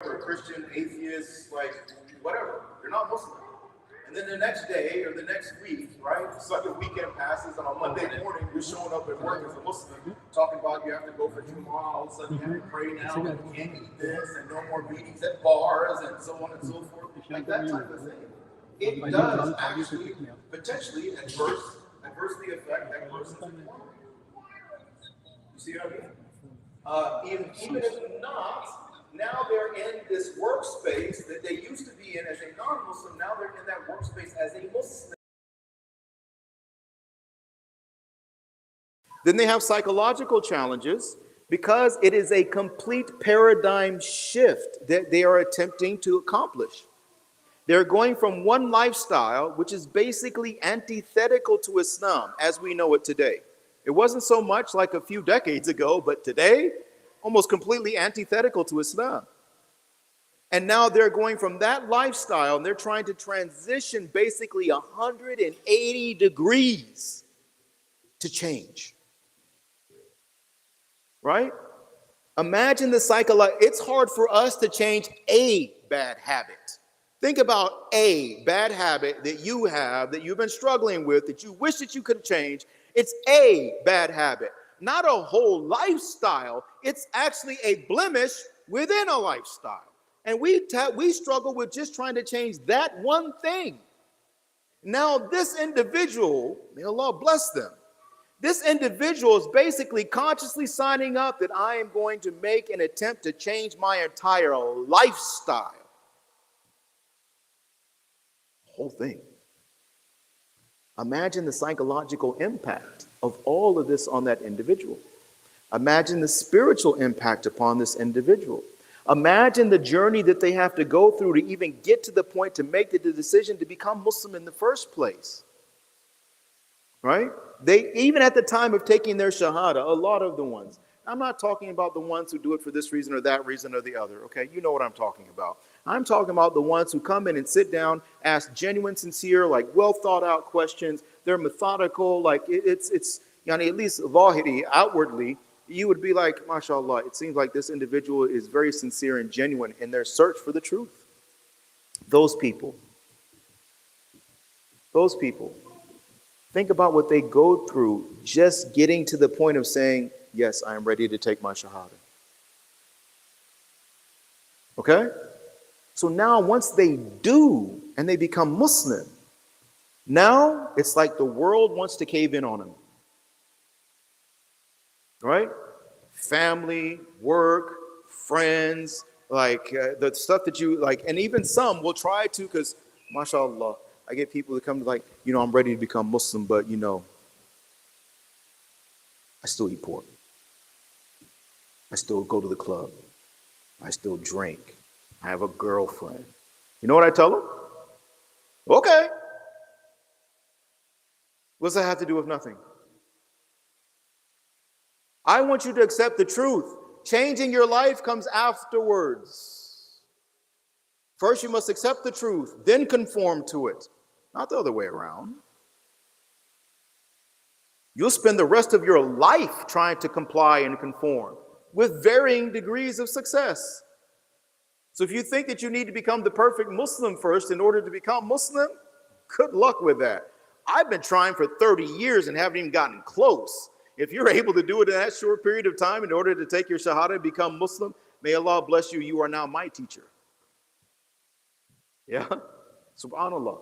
Or Christian, atheist, like whatever. You're not Muslim. And then the next day or the next week, right? It's like a weekend passes, and on Monday morning, you're showing up at work as a Muslim, talking about you have to go for Jumu'ah, all of a sudden you have to pray now, and you can't eat this, and no more meetings at bars, and so on and so forth, like that type of thing. It does actually potentially adversely affect that person's employment. You see what I mean? Even if not, now they're in this workspace that they used to be in as a non-Muslim. Now they're in that workspace as a Muslim. Then they have psychological challenges because it is a complete paradigm shift that they are attempting to accomplish. They're going from one lifestyle, which is basically antithetical to Islam as we know it today. It wasn't so much like a few decades ago, but today, almost completely antithetical to Islam. And now they're going from that lifestyle and they're trying to transition basically 180 degrees to change. Right? Imagine the psychological. It's hard for us to change a bad habit. Think about a bad habit that you have, that you've been struggling with, that you wish that you could change. It's a bad habit, not a whole lifestyle. It's actually a blemish within a lifestyle. And we struggle with just trying to change that one thing. Now, this individual, may Allah bless them, this individual is basically consciously signing up that I am going to make an attempt to change my entire lifestyle. Whole thing. Imagine the psychological impact of all of this on that individual. Imagine the spiritual impact upon this individual. Imagine the journey that they have to go through to even get to the point to make the decision to become Muslim in the first place. Right? They, even at the time of taking their shahada, a lot of the ones, I'm not talking about the ones who do it for this reason or that reason or the other, okay? You know what I'm talking about. I'm talking about the ones who come in and sit down, ask genuine, sincere, like well thought out questions. They're methodical, like it's at least zahiri, outwardly, you would be like, mashallah, it seems like this individual is very sincere and genuine in their search for the truth. Those people, think about what they go through just getting to the point of saying, yes, I am ready to take my shahada. Okay? So now once they do and they become Muslim, now it's like the world wants to cave in on them. Right? Family, work, friends, like the stuff that you like, and even some will try to, because mashallah, I get people that come to like, I'm ready to become Muslim, but I still eat pork. I still go to the club. I still drink. I have a girlfriend. You know what I tell them? Okay. What does that have to do with nothing? I want you to accept the truth. Changing your life comes afterwards. First, you must accept the truth, then conform to it. Not the other way around. You'll spend the rest of your life trying to comply and conform with varying degrees of success. So if you think that you need to become the perfect Muslim first in order to become Muslim, good luck with that. I've been trying for 30 years and haven't even gotten close. If you're able to do it in that short period of time in order to take your shahada and become Muslim, may Allah bless you. You are now my teacher. Yeah? Subhanallah.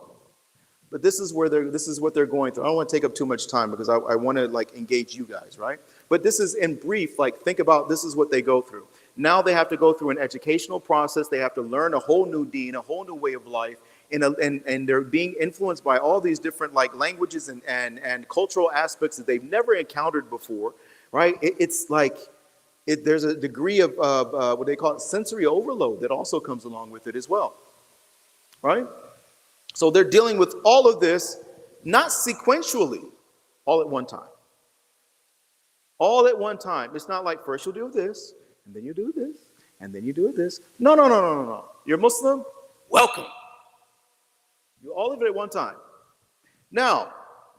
But this is what they're going through. I don't want to take up too much time because I want to engage you guys, right? But this is in brief, think about this is what they go through. Now they have to go through an educational process. They have to learn a whole new deen, a whole new way of life. And they're being influenced by all these different languages and cultural aspects that they've never encountered before, right? There's a degree of what they call it sensory overload that also comes along with it as well, right? So they're dealing with all of this, not sequentially, all at one time. All at one time. It's not like first you'll do this, and then you do this, and then you do this. No. You're Muslim? Welcome. You all of it at one time. Now,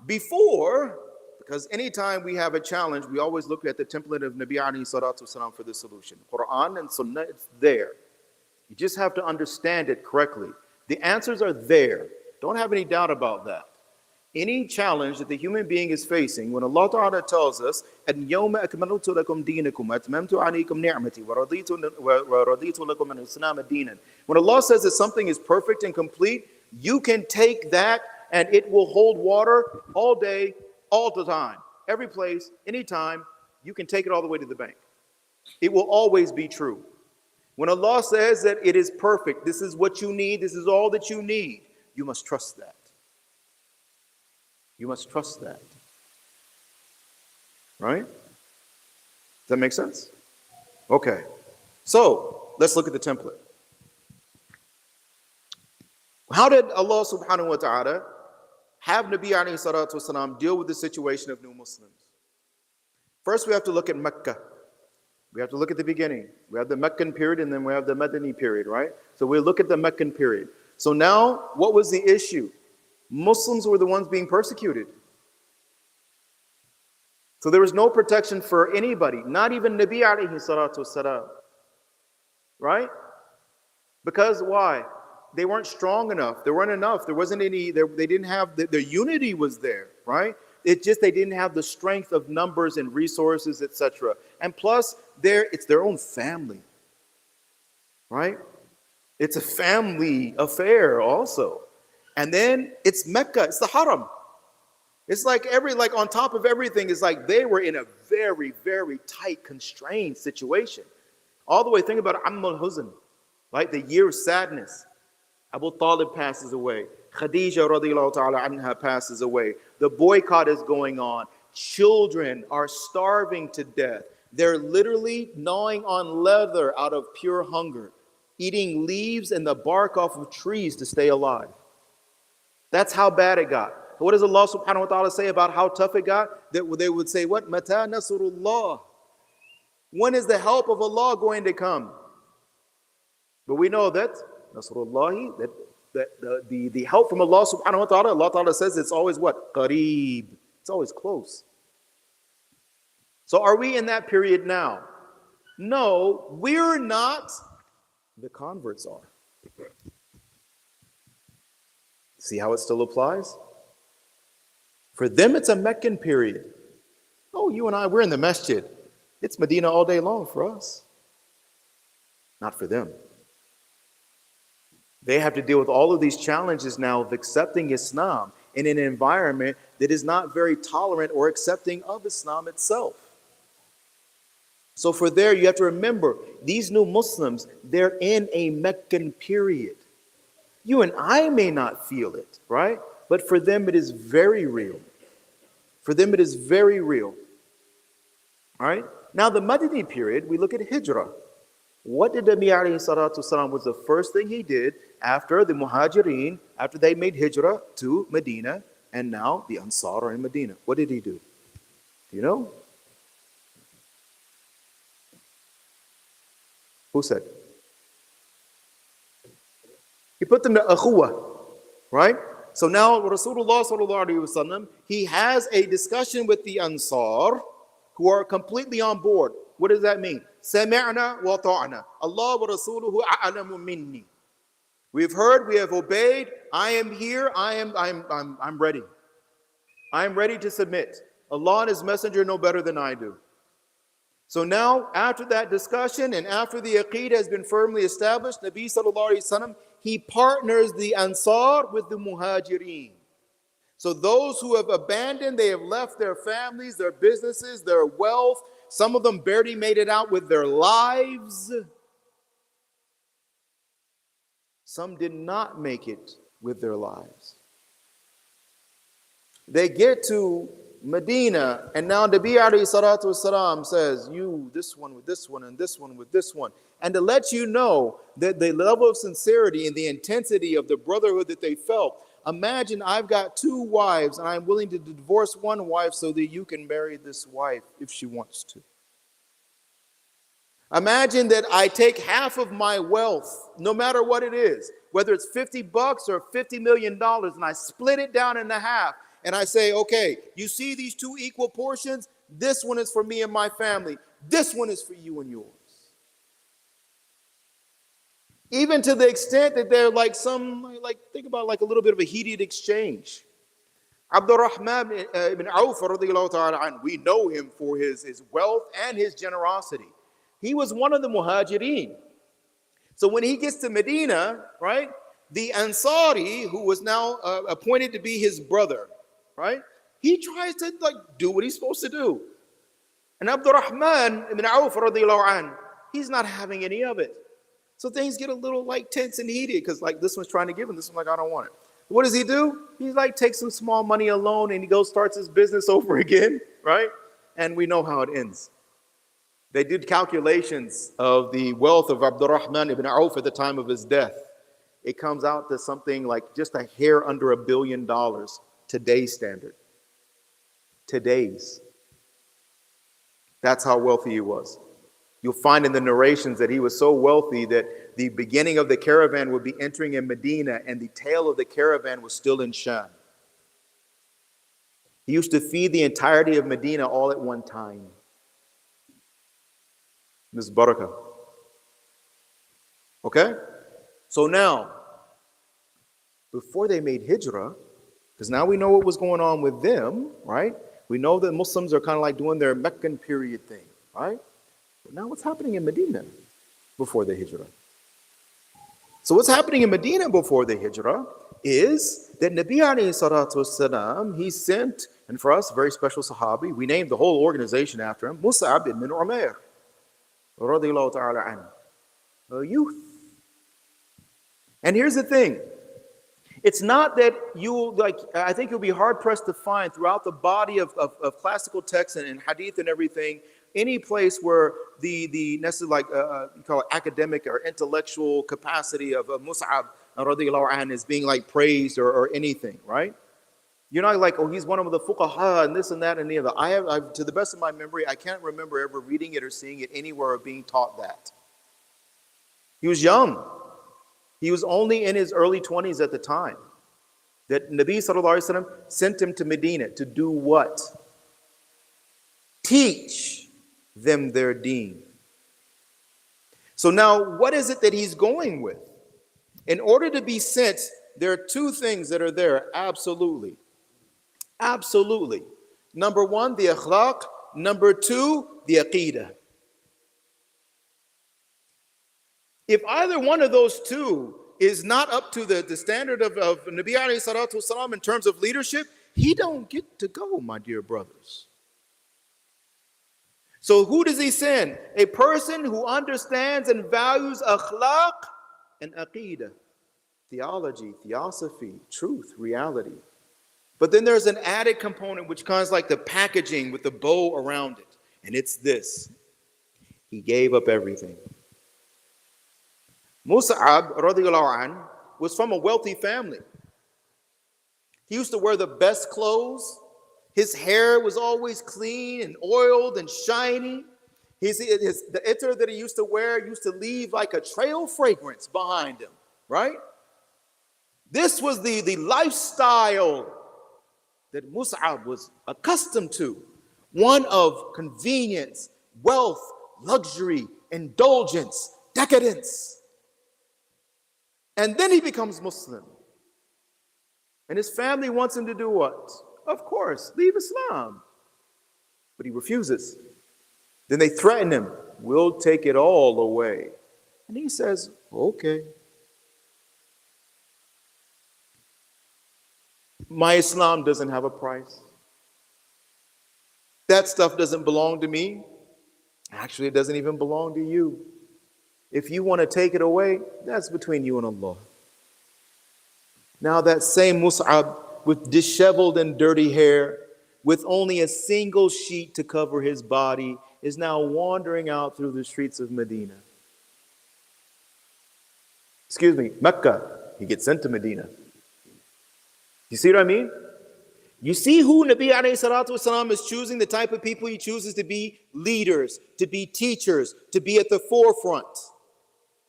before, because anytime we have a challenge, we always look at the template of Nabi alayhi salatu wasalam for the solution. Quran and Sunnah, it's there. You just have to understand it correctly. The answers are there. Don't have any doubt about that. Any challenge that the human being is facing, when Allah Ta'ala tells us, الْيَوْمَ أَكْمَلْتُ لَكُمْ دِينَكُمْ وَأَتْمَمْتُ عَلَيْكُمْ نِعْمَتِي وَرَضِيتُ لَكُمْ الْإِسْلَامَ دِينًا. When Allah says that something is perfect and complete, you can take that and it will hold water all day, all the time. Every place, anytime, you can take it all the way to the bank. It will always be true. When Allah says that it is perfect, this is what you need, this is all that you need, you must trust that. You must trust that. Right? Does that make sense? Okay. So, let's look at the template. How did Allah subhanahu wa ta'ala have Nabi alayhi salatu wasalam deal with the situation of new Muslims? First, we have to look at Mecca. We have to look at the beginning. We have the Meccan period and then we have the Madani period, right? So we'll look at the Meccan period. So now, what was the issue? Muslims were the ones being persecuted. So there was no protection for anybody, not even Nabi alayhi salatu wasalam. Right? Because why? They weren't strong enough. There weren't enough. There wasn't any, they didn't have, the unity was there, right? It's just they didn't have the strength of numbers and resources, etc. And plus, it's their own family, right? It's a family affair also. And then it's Mecca, it's the Haram. It's like on top of everything, it's like they were in a very, very tight, constrained situation. All the way, think about Ammul Huzn, right? The year of sadness. Abu Talib passes away. Khadija radiallahu ta'ala anha passes away. The boycott is going on. Children are starving to death. They're literally gnawing on leather out of pure hunger, eating leaves and the bark off of trees to stay alive. That's how bad it got. What does Allah subhanahu wa ta'ala say about how tough it got? That they would say, what? Mata nasrullah. When is the help of Allah going to come? But we know that Nasrullahi, that the help from Allah subhanahu wa ta'ala, Allah ta'ala says it's always what? Qareeb. It's always close. So are we in that period now? No, we're not. The converts are. See how it still applies? For them, it's a Meccan period. Oh, you and I, we're in the Masjid. It's Medina all day long for us. Not for them. They have to deal with all of these challenges now of accepting Islam in an environment that is not very tolerant or accepting of Islam itself. So for there, you have to remember, these new Muslims, they're in a Meccan period. You and I may not feel it, right? But for them, it is very real. For them, it is very real. All right? Now, the Madani period, we look at Hijrah. What did Nabi alayhi salatu wasalam was the first thing he did after the Muhajirin, after they made Hijrah to Medina, and now the Ansar are in Medina? What did he do? Do you know? Who said? He put them to akhuwah, right? So now Rasulullah sallallahu alaihi wasallam, he has a discussion with the Ansar who are completely on board. What does that mean? Sami'na wa ta'na. Allah wa rasuluhu a'lamu minni. We've heard, we have obeyed. I am here. I'm ready. I am ready to submit. Allah and His Messenger know better than I do. So now, after that discussion and after the aqeedah has been firmly established, Nabi sallallahu alaihi wasallam, he partners the Ansar with the Muhajirin. So those who have abandoned, they have left their families, their businesses, their wealth. Some of them barely made it out with their lives. Some did not make it with their lives. They get to Medina, and now Nabi alayhi salatu wasalam says, you, this one with this one, and this one with this one. And to let you know that the level of sincerity and the intensity of the brotherhood that they felt. Imagine I've got 2 wives, and I'm willing to divorce one wife so that you can marry this wife if she wants to. Imagine that I take half of my wealth, no matter what it is, whether it's $50 or $50 million, and I split it down in half. And I say, okay, you see these 2 equal portions? This one is for me and my family. This one is for you and yours. Even to the extent that they're like think about like a little bit of a heated exchange. Abdurrahman ibn Auf, radiallahu ta'ala anhu, we know him for his wealth and his generosity. He was one of the muhajirin. So when he gets to Medina, right, the Ansari, who was now appointed to be his brother, right, he tries to like do what he's supposed to do. And Abdurrahman ibn Auf, radiallahu anhu, he's not having any of it. So things get a little like tense and heated because like this one's trying to give him, this one's like, I don't want it. What does he do? He like takes some small money alone and he goes starts his business over again, right? And we know how it ends. They did calculations of the wealth of Abdurrahman ibn Auf at the time of his death. It comes out to something like just a hair under $1 billion, today's standard. Today's. That's how wealthy he was. You'll find in the narrations that he was so wealthy that the beginning of the caravan would be entering in Medina and the tail of the caravan was still in Sham. He used to feed the entirety of Medina all at one time. This barakah. Okay? So now, before they made hijrah, because now we know what was going on with them, right? We know that Muslims are kind of like doing their Meccan period thing, right? But now what's happening in Medina before the hijrah? So what's happening in Medina before the hijrah is that Nabi alayhi salatu wasalam, he sent, and for us, a very special sahabi, we named the whole organization after him, Mus'ab ibn Umair, radiyallahu ta'ala anhu, a youth. And here's the thing. It's not that I think you'll be hard pressed to find throughout the body of classical texts and hadith and everything, any place where the necessary you call it academic or intellectual capacity of Mus'ab radiallahu anhu is being like praised or anything, right? You're not like, oh, he's one of the fuqaha and this and that and the other. I've, to the best of my memory, I can't remember ever reading it or seeing it anywhere or being taught that. He was young. He was only in his early 20s at the time. That Nabi sallallahu alaihi wasallam sent him to Medina to do what? Teach them their deen. So now, what is it that he's going with? In order to be sent, there are two things that are there, absolutely. Absolutely. Number one, the akhlaq. Number two, the aqeedah. If either one of those two is not up to the standard of Nabi alayhi salatu wasalam in terms of leadership, he don't get to go, my dear brothers. So who does he send? A person who understands and values akhlaq and aqeedah. Theology, theosophy, truth, reality. But then there's an added component which comes like the packaging with the bow around it. And it's this. He gave up everything. Mus'ab radiallahu anhu was from a wealthy family. He used to wear the best clothes. His hair was always clean and oiled and shiny. The itar that he used to wear used to leave like a trail fragrance behind him, right? This was the lifestyle that Mus'ab was accustomed to. One of convenience, wealth, luxury, indulgence, decadence. And then he becomes Muslim. And his family wants him to do what? Of course, leave Islam. But he refuses. Then they threaten him, we'll take it all away. And he says, okay. My Islam doesn't have a price. That stuff doesn't belong to me. Actually, it doesn't even belong to you. If you want to take it away, that's between you and Allah. Now that same Mus'ab with disheveled and dirty hair, with only a single sheet to cover his body, is now wandering out through the streets of Medina. Mecca. He gets sent to Medina. You see what I mean? You see who Nabi alayhi salatu wasalam is choosing, the type of people he chooses to be leaders, to be teachers, to be at the forefront.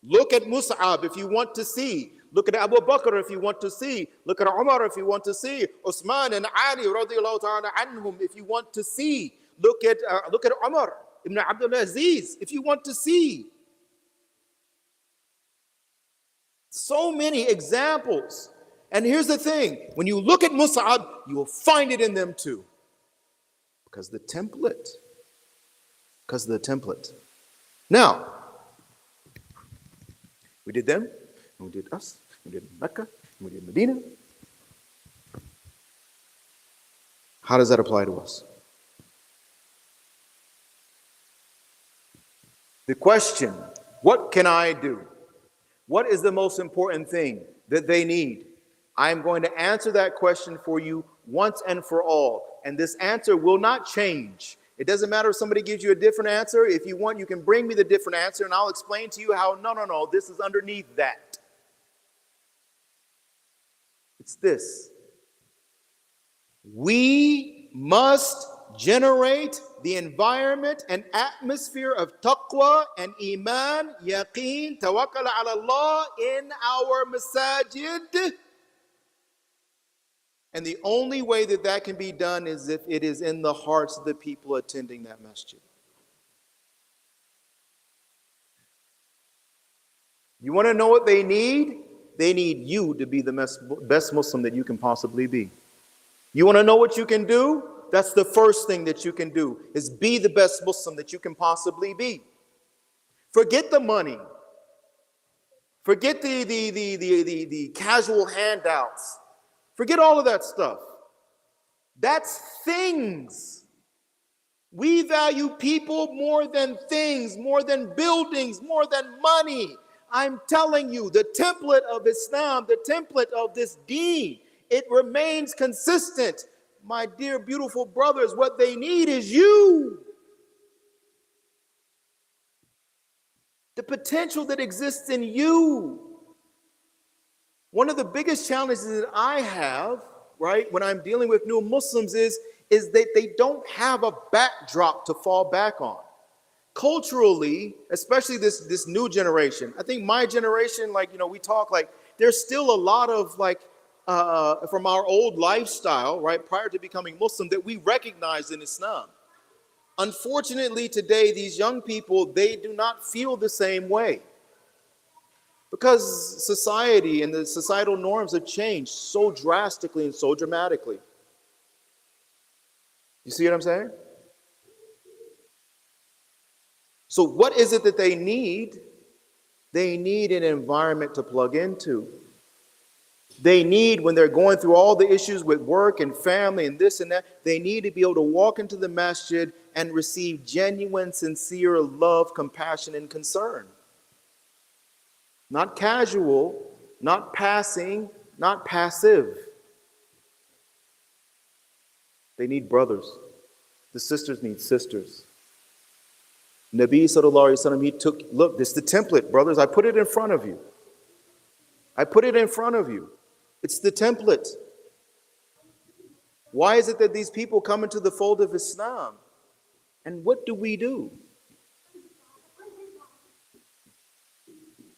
Look at Mus'ab if you want to see. Look at Abu Bakr if you want to see. Look at Umar if you want to see. Uthman and Ali radiallahu ta'ala anhum if you want to see. Look at Umar ibn Abdul Aziz if you want to see. So many examples. And here's the thing, when you look at Mus'ab, you will find it in them too. Because the template. Because of the template. Now, we did them, and we did us, we did Mecca, and we did Medina. How does that apply to us? The question, what can I do? What is the most important thing that they need? I'm going to answer that question for you once and for all. And this answer will not change. It doesn't matter if somebody gives you a different answer. If you want, you can bring me the different answer and I'll explain to you how, no, this is underneath that. It's this. We must generate the environment and atmosphere of taqwa and iman, yaqeen, tawakkul ala Allah in our masajid. And the only way that that can be done is if it is in the hearts of the people attending that masjid. You want to know what they need? They need you to be the best Muslim that you can possibly be. You want to know what you can do? That's the first thing that you can do, is be the best Muslim that you can possibly be. Forget the money. Forget the casual handouts. Forget all of that stuff. That's things. We value people more than things, more than buildings, more than money. I'm telling you, the template of Islam, the template of this deen, it remains consistent. My dear, beautiful brothers, what they need is you. The potential that exists in you. One of the biggest challenges that I have, right, when I'm dealing with new Muslims is that they don't have a backdrop to fall back on. Culturally, especially this new generation, I think my generation, we talk there's still a lot of from our old lifestyle, right, prior to becoming Muslim, that we recognize in Islam. Unfortunately, today, these young people, they do not feel the same way. Because society and the societal norms have changed so drastically and so dramatically. You see what I'm saying? So what is it that they need? They need an environment to plug into. They need, when they're going through all the issues with work and family and this and that, they need to be able to walk into the masjid and receive genuine, sincere love, compassion, and concern. Not casual, not passing, not passive. They need brothers. The sisters need sisters. Nabi sallallahu alaihi wasallam, look, this is the template, brothers. I put it in front of you. I put it in front of you. It's the template. Why is it that these people come into the fold of Islam? And what do we do?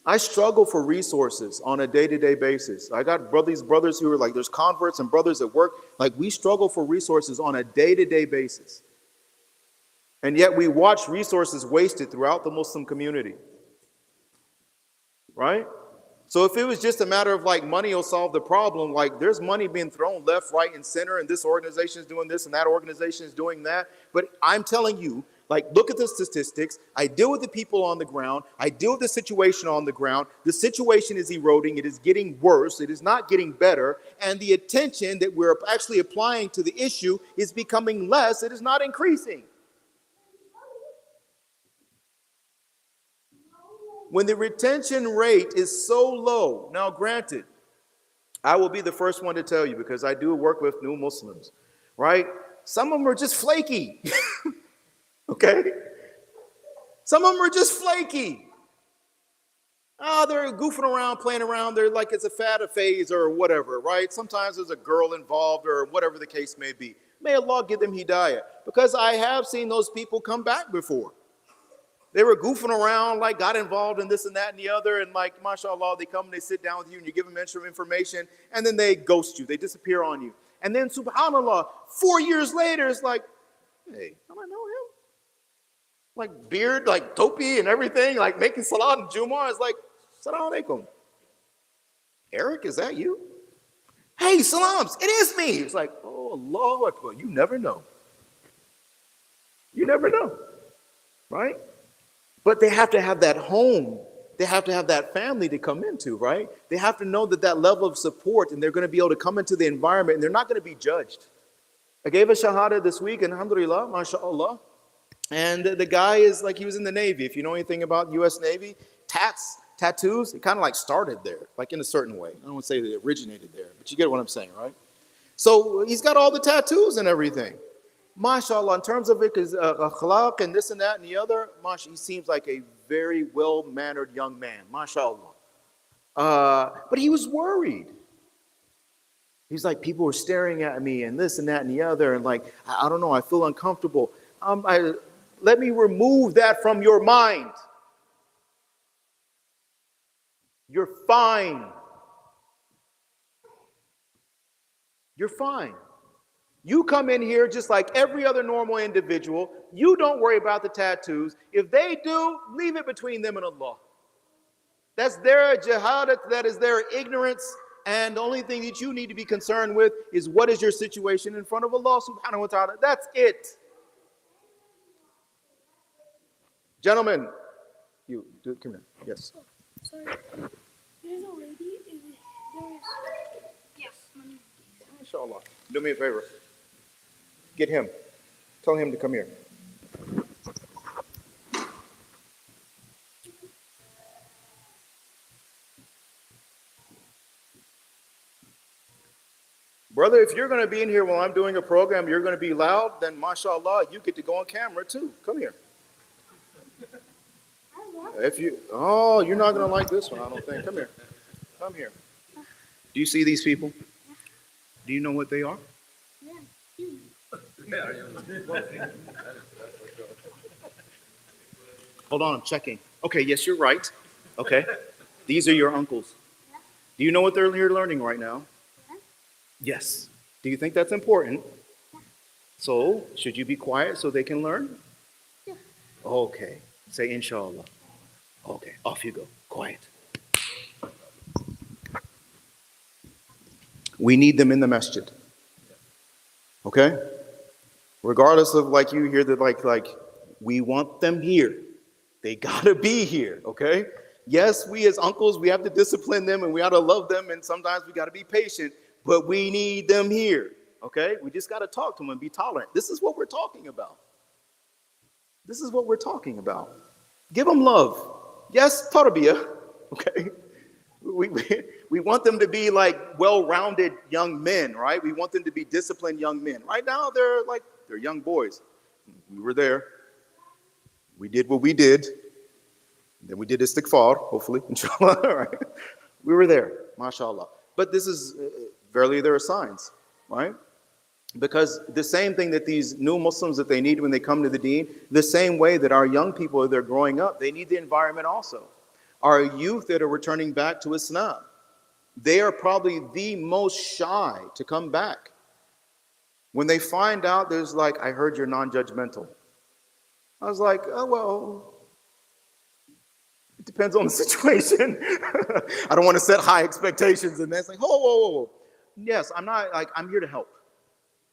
I struggle for resources on a day-to-day basis. I got brothers who are there's converts and brothers at work. We struggle for resources on a day-to-day basis. And yet we watch resources wasted throughout the Muslim community. Right? So if it was just a matter of money will solve the problem, there's money being thrown left, right, and center, and this organization is doing this and that organization is doing that. But I'm telling you, look at the statistics. I deal with the people on the ground. I deal with the situation on the ground. The situation is eroding. It is getting worse. It is not getting better. And the attention that we're actually applying to the issue is becoming less. It is not increasing. When the retention rate is so low, now granted, I will be the first one to tell you because I do work with new Muslims, right? Some of them are just flaky. Okay? Some of them are just flaky. They're goofing around, playing around. They're it's a fad, a phase, or whatever, right? Sometimes there's a girl involved or whatever the case may be. May Allah give them hidayah. Because I have seen those people come back before. They were goofing around, got involved in this and that and the other. And mashallah, they come and they sit down with you and you give them extra information. And then they ghost you. They disappear on you. And then subhanallah, 4 years later, it's hey, don't I know him? Beard, topi and everything, making salat and Jumu'ah. It's salam alaikum. Eric, is that you? Hey, salams, it is me. It's like, oh, Allahu Akbar. You never know. You never know, right? But they have to have that home. They have to have that family to come into, right? They have to know that level of support, and they're going to be able to come into the environment, and they're not going to be judged. I gave a shahada this week, and alhamdulillah, mashallah. And the guy is like, he was in the Navy. If you know anything about U.S. Navy, tattoos, it kind of like started there, like in a certain way. I don't want to say that it originated there, but you get what I'm saying, right? So he's got all the tattoos and everything. MashaAllah, in terms of it, because akhlaq and this and that and the other, he seems like a very well-mannered young man, MashaAllah. But he was worried. He's like, people were staring at me and this and that and the other, and like, I don't know, I feel uncomfortable. Let me remove that from your mind. You're fine. You're fine. You come in here just like every other normal individual. You don't worry about the tattoos. If they do, leave it between them and Allah. That's their jahalat, that is their ignorance. And the only thing that you need to be concerned with is what is your situation in front of Allah subhanahu wa ta'ala. That's it. Gentlemen, come here. Yes. Sorry. There's a lady. Yes. Inshallah. Do me a favor. Get him. Tell him to come here. Brother, if you're going to be in here while I'm doing a program, you're going to be loud, then mashallah, you get to go on camera too. Come here. You're not going to like this one, I don't think. Come here. Come here. Do you see these people? Do you know what they are? Hold on, I'm checking. Okay, yes, you're right. Okay. These are your uncles. Do you know what they're here learning right now? Yes. Do you think that's important? So, should you be quiet so they can learn? Okay. Say inshallah. Okay, off you go. Quiet. We need them in the masjid. Okay? Regardless of like you hear that like we want them here. They gotta be here, okay? Yes, we as uncles, we have to discipline them and we ought to love them, and sometimes we gotta be patient, but we need them here, okay? We just gotta talk to them and be tolerant. This is what we're talking about. This is what we're talking about. Give them love. Yes, tarbiyah, okay? We want them to be like well-rounded young men, right? We want them to be disciplined young men. Right now, they're young boys. We were there. We did what we did. Then we did istighfar, hopefully, inshallah, right? We were there, mashallah. But this is, verily there are signs, right? Because the same thing that these new Muslims that they need when they come to the deen, the same way that our young people, they're growing up, they need the environment also. Our youth that are returning back to Islam, they are probably the most shy to come back. When they find out, there's like, I heard you're non-judgmental. I was like, oh, well, it depends on the situation. I don't want to set high expectations. And that's like, whoa. Yes, I'm not like, I'm here to help.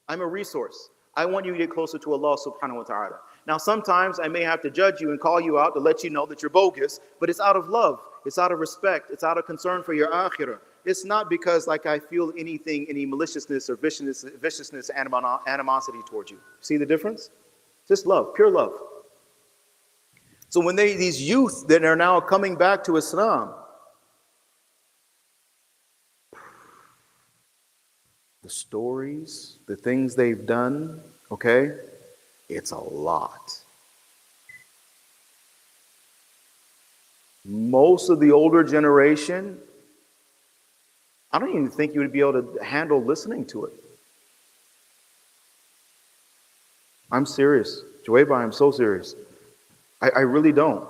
I'm a resource. I want you to get closer to Allah subhanahu wa ta'ala. Now, sometimes I may have to judge you and call you out to let you know that you're bogus, but it's out of love. It's out of respect. It's out of concern for your akhirah. It's not because like I feel any maliciousness or viciousness, animosity towards you. See the difference? Just love, pure love. So when these youth that are now coming back to Islam, the stories, the things they've done, okay, it's a lot. Most of the older generation, I don't even think you would be able to handle listening to it. I'm serious. Joeba, I'm so serious. I really don't.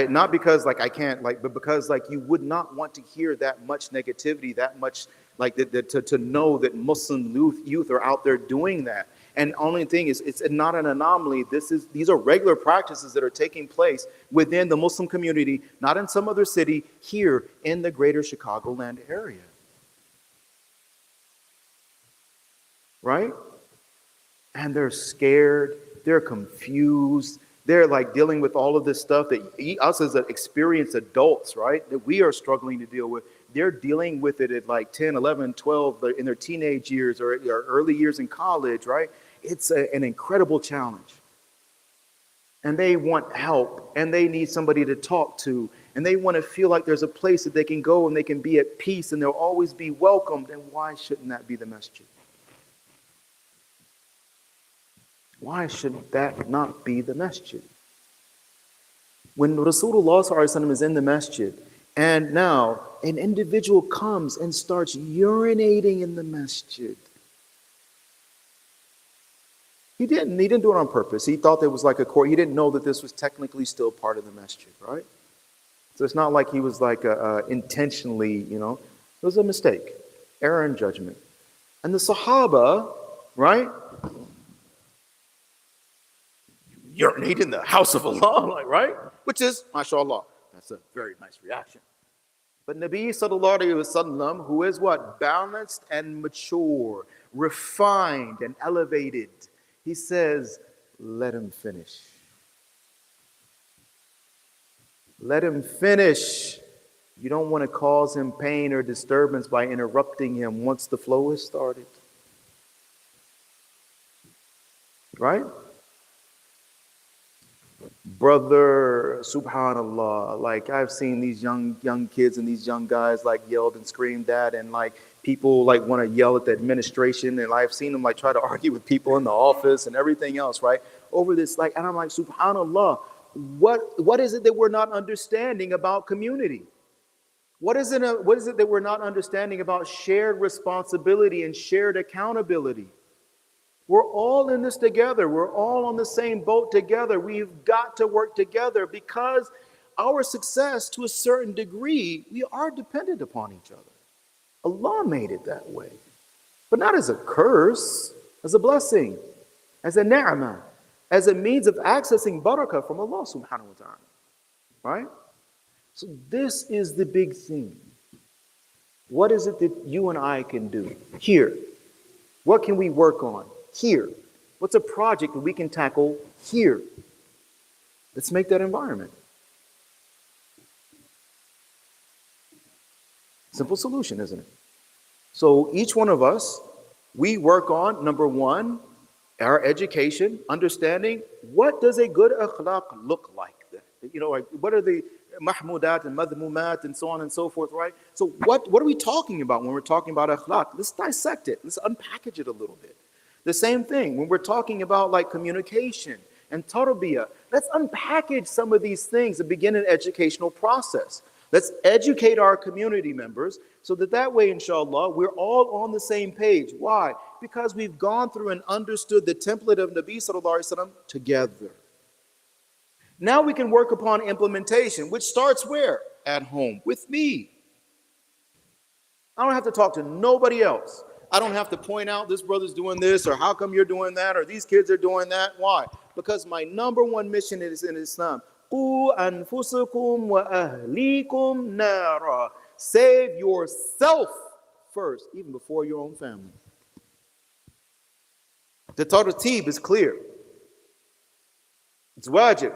Not because I can't, but because you would not want to hear that much negativity, that much to know that Muslim youth are out there doing that. And only thing is, it's not an anomaly. These are regular practices that are taking place within the Muslim community, not in some other city, here in the greater Chicagoland area. Right? And they're scared, they're confused, they're like dealing with all of this stuff that us as experienced adults, right, that we are struggling to deal with. They're dealing with it at like 10, 11, 12, in their teenage years or early years in college, right? It's an incredible challenge. And they want help, and they need somebody to talk to, and they want to feel like there's a place that they can go and they can be at peace and they'll always be welcomed. And why shouldn't that be the masjid? Why should that not be the masjid? When Rasulullah ﷺ is in the masjid, and now an individual comes and starts urinating in the masjid. He didn't do it on purpose. He thought there was like a court. He didn't know that this was technically still part of the masjid, right? So it's not like he was like intentionally, it was a mistake, error in judgment. And the Sahaba, right? Urinate in the house of Allah, like, right? Which is, mashallah, that's a very nice reaction. But Nabi sallallahu alayhi wasallam, who is what? Balanced and mature, refined and elevated. He says, let him finish. Let him finish. You don't want to cause him pain or disturbance by interrupting him once the flow is started. Right? Brother, subhanallah, like I've seen these young kids and these young guys like yelled and screamed at, and like people like want to yell at the administration, and I've seen them like try to argue with people in the office and everything else, right? Over this, like, and I'm like, subhanallah, what is it that we're not understanding about community? What is it that we're not understanding about shared responsibility and shared accountability? We're all in this together. We're all on the same boat together. We've got to work together because our success, to a certain degree, we are dependent upon each other. Allah made it that way, but not as a curse, as a blessing, as a ni'mah, as a means of accessing barakah from Allah subhanahu wa ta'ala. Right? So this is the big thing. What is it that you and I can do here? What can we work on here? What's a project that we can tackle here? Let's make that environment. Simple solution, isn't it? So each one of us, we work on, number one, our education, understanding what does a good akhlaq look like? Like, what are the mahmudat and madhmumat and so on and so forth, right? So what are we talking about when we're talking about akhlaq? Let's dissect it. Let's unpackage it a little bit. The same thing when we're talking about like communication and tarbiyah. Let's unpackage some of these things and begin an educational process. Let's educate our community members so that way, inshallah, we're all on the same page. Why? Because we've gone through and understood the template of Nabi sallallahu alaihi wasallam together. Now we can work upon implementation, which starts where? At home, with me. I don't have to talk to nobody else. I don't have to point out this brother's doing this, or how come you're doing that, or these kids are doing that. Why? Because my number one mission is in Islam. قُوا أَنفُسَكُمْ وَأَهْلِيكُمْ نَارًا. Save yourself first, even before your own family. The tartib is clear. It's wajib.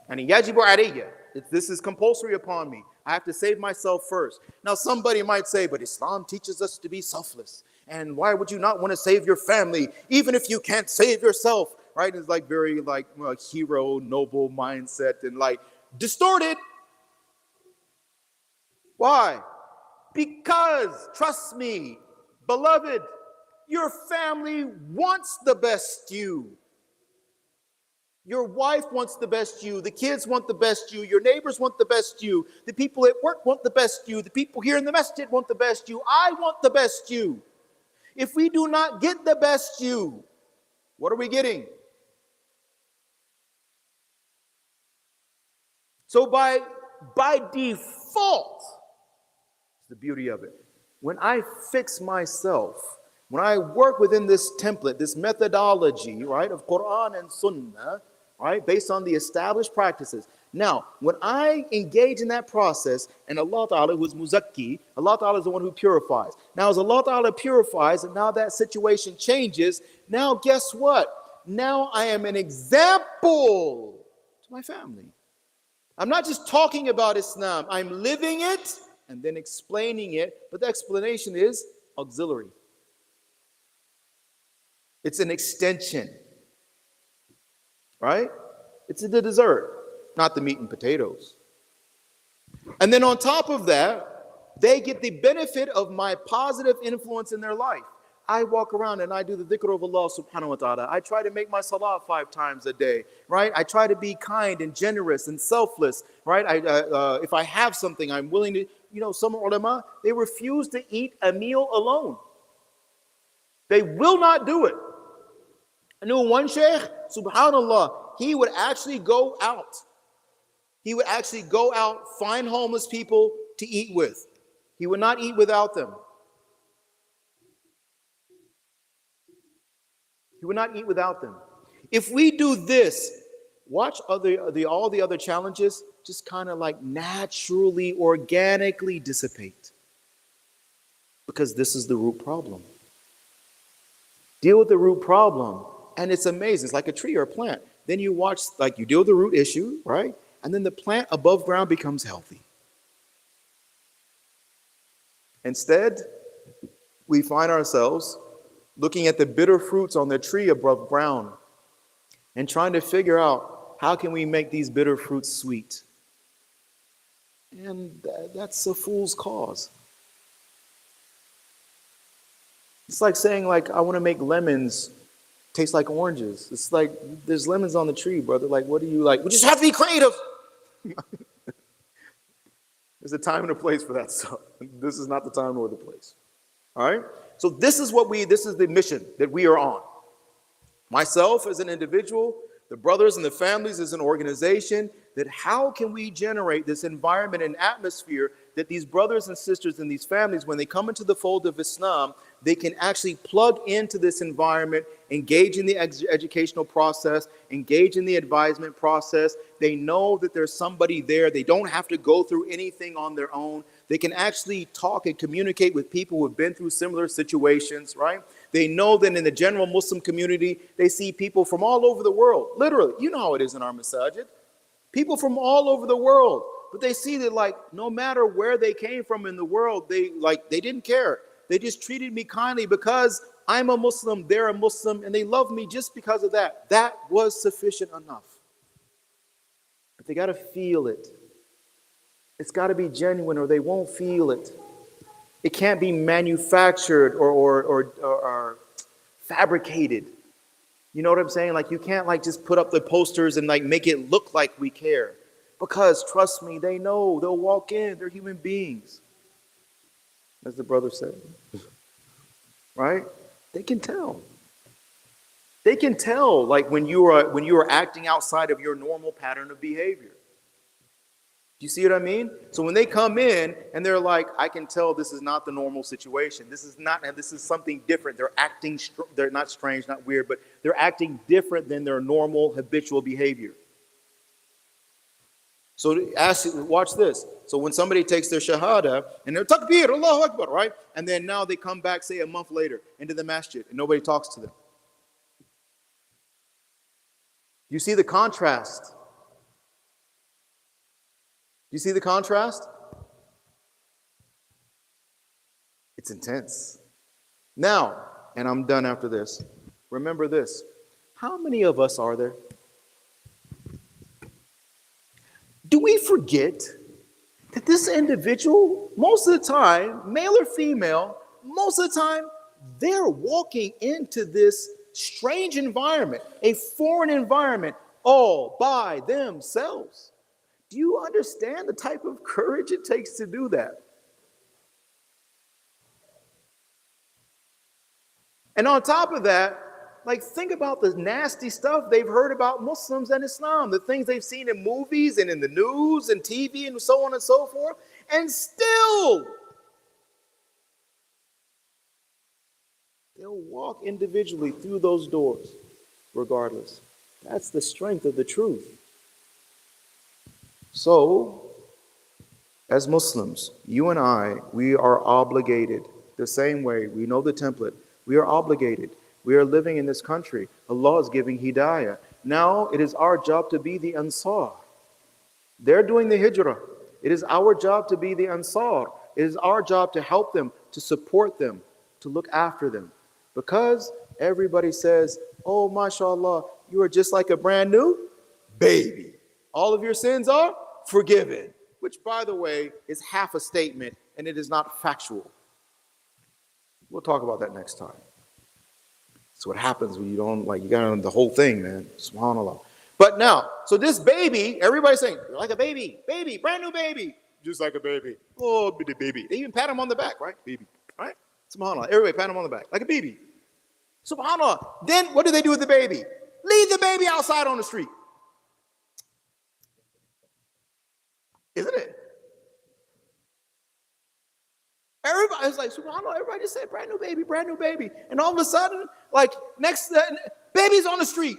And yajibu alayya. This is compulsory upon me. I have to save myself first. Now somebody might say, but Islam teaches us to be selfless. And why would you not want to save your family, even if you can't save yourself? Right? It's like very like hero, noble mindset and like distorted. Why? Because, trust me, beloved, your family wants the best you. Your wife wants the best you. The kids want the best you. Your neighbors want the best you. The people at work want the best you. The people here in the masjid want the best you. I want the best you. If we do not get the best you, what are we getting? So by default, the beauty of it, when I fix myself When I work within this template, this methodology, right, of Quran and Sunnah, right, based on the established practices. Now, when I engage in that process, and Allah Ta'ala, who is Muzakki, Allah Ta'ala is the one who purifies. Now, as Allah Ta'ala purifies, and now that situation changes, now guess what? Now I am an example to my family. I'm not just talking about Islam, I'm living it and then explaining it, but the explanation is auxiliary. It's an extension, right? It's the dessert, not the meat and potatoes. And then on top of that, they get the benefit of my positive influence in their life. I walk around and I do the dhikr of Allah subhanahu wa ta'ala. I try to make my salat 5 times a day, right? I try to be kind and generous and selfless, right? If I have something, I'm willing to, some ulama, they refuse to eat a meal alone. They will not do it. I knew one Shaykh, subhanallah, he would actually go out. He would actually go out, find homeless people to eat with. He would not eat without them. He would not eat without them. If we do this, watch all the other challenges just kind of like naturally, organically dissipate. Because this is the root problem. Deal with the root problem. And it's amazing. It's like a tree or a plant. Then you watch, like you deal with the root issue, right? And then the plant above ground becomes healthy. Instead, we find ourselves looking at the bitter fruits on the tree above ground and trying to figure out how can we make these bitter fruits sweet. And that's a fool's cause. It's like saying, like, I want to make lemons taste like oranges. It's like, there's lemons on the tree, brother. Like, what do you like? We just have to be creative. There's a time and a place for that stuff. This is not the time nor the place. All right? So this is the mission that we are on. Myself as an individual, the brothers and the families as an organization, that how can we generate this environment and atmosphere that these brothers and sisters and these families, when they come into the fold of Islam, they can actually plug into this environment, engage in the educational process, engage in the advisement process. They know that there's somebody there. They don't have to go through anything on their own. They can actually talk and communicate with people who have been through similar situations, right? They know that in the general Muslim community, they see people from all over the world. Literally, you know how it is in our masajid. People from all over the world. But they see that, like, no matter where they came from in the world, they didn't care. They just treated me kindly because I'm a Muslim, they're a Muslim, and they love me just because of that. That was sufficient enough. But they got to feel it. It's got to be genuine or they won't feel it. It can't be manufactured or fabricated. You know what I'm saying? Like, you can't like just put up the posters and like make it look like we care. Because trust me, they know. They'll walk in. They're human beings. As the brother said. Right? They can tell. They can tell like when you are acting outside of your normal pattern of behavior. Do you see what I mean? So when they come in and they're like, I can tell this is not the normal situation. This is something different. They're acting, they're not strange, not weird, but they're acting different than their normal habitual behavior. So watch this. So when somebody takes their shahada and they're takbir, Allahu Akbar, right? And then now they come back, say a month later, into the masjid and nobody talks to them. You see the contrast? You see the contrast? It's intense. Now, and I'm done after this. Remember this. How many of us are there? Do we forget that this individual, most of the time, male or female, most of the time, they're walking into this strange environment, a foreign environment, all by themselves? Do you understand the type of courage it takes to do that? And on top of that, like, think about the nasty stuff they've heard about Muslims and Islam, the things they've seen in movies and in the news and TV and so on and so forth, and still walk individually through those doors, regardless. That's the strength of the truth. So, as Muslims, you and I, we are obligated the same way. We know the template. We are obligated. We are living in this country. Allah is giving hidayah. Now it is our job to be the Ansar. They're doing the hijrah. It is our job to be the Ansar. It is our job to help them, to support them, to look after them. Because everybody says, oh, mashallah, you are just like a brand new baby. All of your sins are forgiven. Which, by the way, is half a statement and it is not factual. We'll talk about that next time. That's what happens when you don't, like, you got to know the whole thing, man. SubhanAllah. But now, so this baby, everybody's saying, you're like a baby, baby, brand new baby. Just like a baby. Oh, baby. They even pat him on the back, right? Baby, right? SubhanAllah. Everybody pat him on the back, like a baby. SubhanAllah. Then what do they do with the baby? Leave the baby outside on the street. Isn't it? Everybody's like, SubhanAllah, everybody just said brand new baby, brand new baby. And all of a sudden, like, baby's on the street.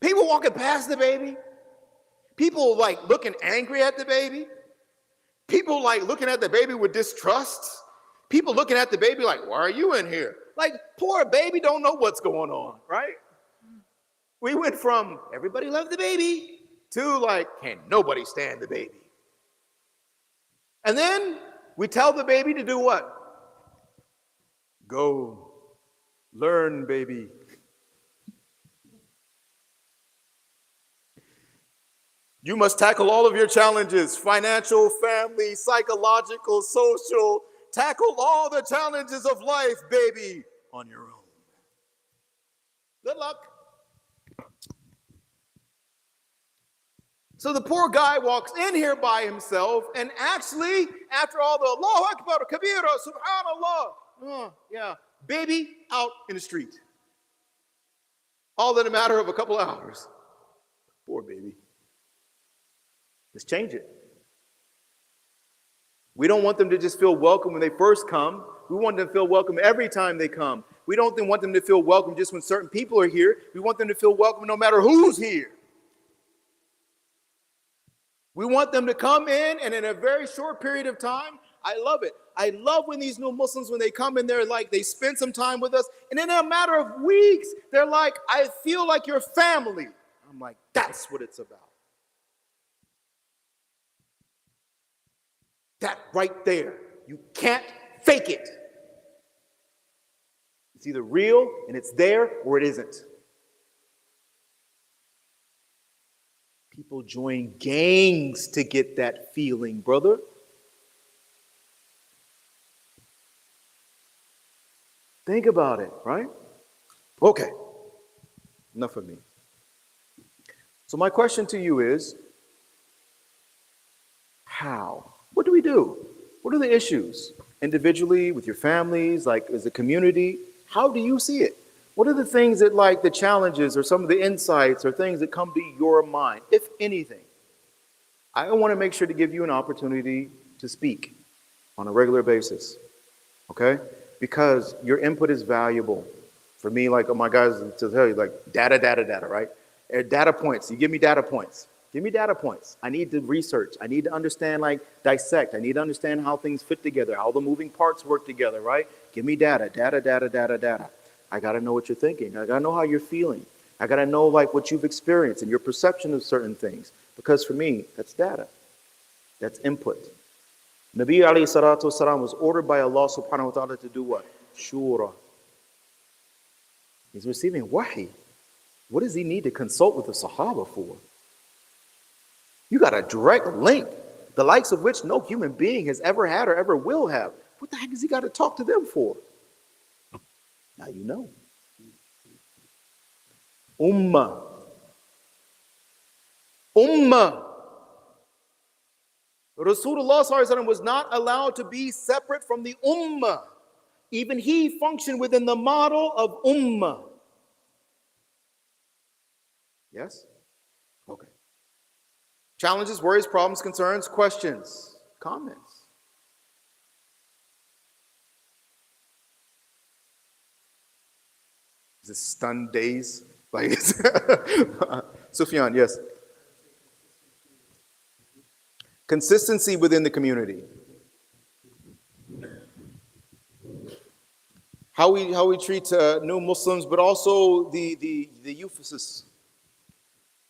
People walking past the baby. People like looking angry at the baby. People like looking at the baby with distrust. People looking at the baby like, why are you in here? Like, poor baby don't know what's going on, right? We went from everybody loved the baby to like, can nobody stand the baby? And then we tell the baby to do what? Go learn, baby. You must tackle all of your challenges, financial, family, psychological, social. Tackle all the challenges of life, baby, on your own. Good luck. So the poor guy walks in here by himself, and actually, after all the Allahu Akbar, Kabira, Subhanallah, baby out in the street. All in a matter of a couple hours. Poor baby. Let's change it. We don't want them to just feel welcome when they first come. We want them to feel welcome every time they come. We don't want them to feel welcome just when certain people are here. We want them to feel welcome no matter who's here. We want them to come in a very short period of time. I love it. I love when these new Muslims, when they come in, they're like, they spend some time with us. And in a matter of weeks, they're like, I feel like you're family. I'm like, that's what it's about. That right there. You can't fake it. It's either real and it's there or it isn't. People join gangs to get that feeling, brother. Think about it, right? Okay. Enough of me. So my question to you is, how? What do we do? What are the issues? Individually, with your families, like as a community, how do you see it? What are the things that, like, the challenges or some of the insights or things that come to your mind, if anything? I want to make sure to give you an opportunity to speak on a regular basis, okay? Because your input is valuable. For me, like my guys to tell you, like data, right? Data points. You give me data points. Give me data points. I need to research. I need to understand, like, dissect. I need to understand how things fit together, how the moving parts work together, right? Give me data. I got to know what you're thinking. I got to know how you're feeling. I got to know, like, what you've experienced and your perception of certain things. Because for me, that's data. That's input. Nabi alayhi salatu wasalam was ordered by Allah subhanahu wa ta'ala to do what? Shura. He's receiving wahi. What does he need to consult with the Sahaba for? You got a direct link, the likes of which no human being has ever had or ever will have. What the heck has he got to talk to them for? Now you know. Ummah. Rasulullah ﷺ was not allowed to be separate from the Ummah. Even he functioned within the model of Ummah. Yes? Okay. Challenges, worries, problems, concerns, questions, comments. Is it stunned days? Like, Sufyan, yes. Consistency within the community. How we treat new Muslims, but also the euphesists.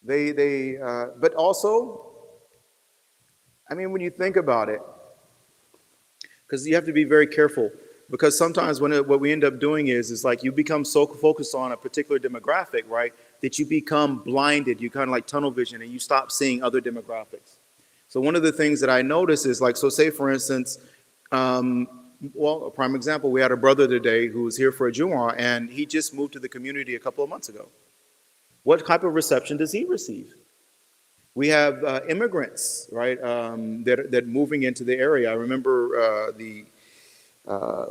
But also, I mean, when you think about it, because you have to be very careful. Because sometimes what we end up doing is like you become so focused on a particular demographic, right, that you become blinded. You kind of like tunnel vision, and you stop seeing other demographics. So one of the things that I notice is like, so say for instance, um, well, a prime example, we had a brother today who was here for a Jumu'ah, and he just moved to the community a couple of months ago. What type of reception does he receive? We have immigrants, right, that moving into the area. I remember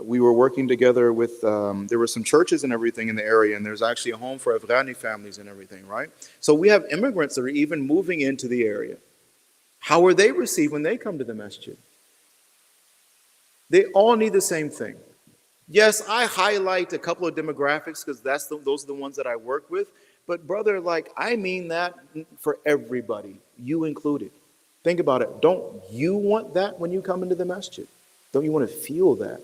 we were working together with, there were some churches and everything in the area, and there's actually a home for Afghani families and everything, right? So we have immigrants that are even moving into the area. How are they received when they come to the masjid? They all need the same thing. Yes, I highlight a couple of demographics because those are the ones that I work with. But brother, like, I mean that for everybody, you included. Think about it. Don't you want that when you come into the masjid? Don't you want to feel that?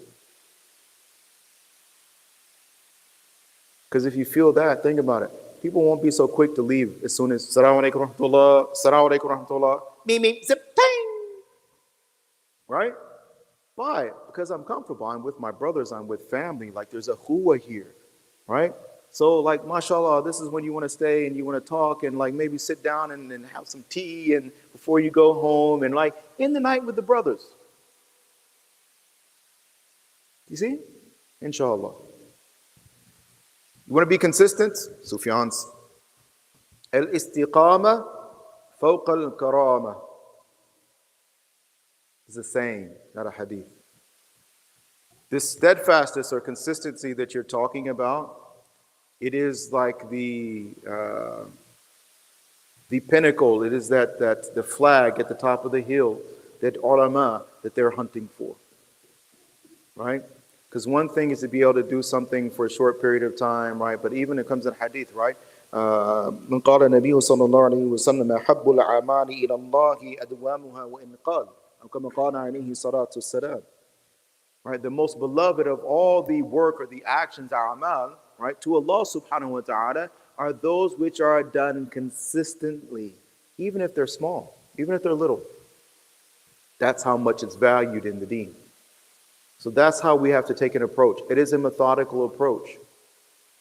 Because if you feel that, think about it. People won't be so quick to leave as soon as Assalamu alaikum rahmatullah, Assalamu alaikum rahmatullah, me, zip, ting. Right? Why? Because I'm comfortable. I'm with my brothers. I'm with family. Like there's a huwa here. Right? So like, mashallah, this is when you want to stay and you want to talk and like maybe sit down and have some tea and before you go home and like in the night with the brothers. You see? Inshallah. You want to be consistent? Sufyan's. Al-istiqama fawqa al-karama. It's a saying, not a hadith. This steadfastness or consistency that you're talking about, it is like the pinnacle. It is that the flag at the top of the hill that ulama that they're hunting for. Right? Because one thing is to be able to do something for a short period of time, right? But even it comes in hadith, right? من قال النبي صلى الله عليه وسلم أحب الأعمال إلى الله أدوامها وإن قال أو كما قال عليه الصلاة والسلام. Right? The most beloved of all the work or the actions, a'mal, right, to Allah subhanahu wa ta'ala are those which are done consistently, even if they're small, even if they're little. That's how much it's valued in the deen. So that's how we have to take an approach. It is a methodical approach,